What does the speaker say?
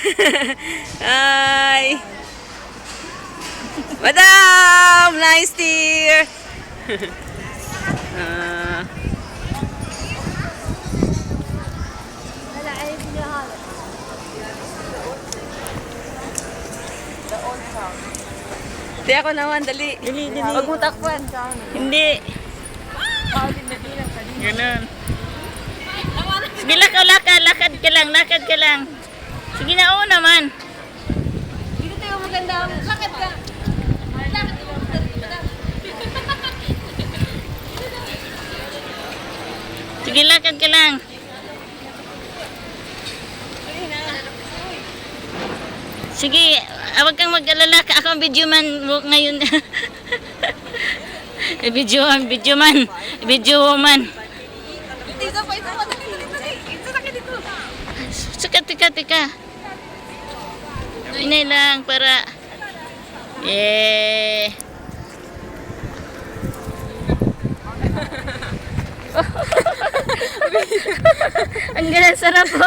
Hi! Madam! Nice dear! Ah, Di ako naman, dali. Dili. Huwag mo takpan. Hindi. Ganun. Sige, lakad ka lang. Sige na, oo naman. Dito tayo maganda. Lakad ka. Sige, lakad ka lang. Sige, huwag kang mag-alala. Ako ang video man mo ngayon. Video man. Isa pa. Dito. Teka. Inay lang para... Yeah. Ang sarap po.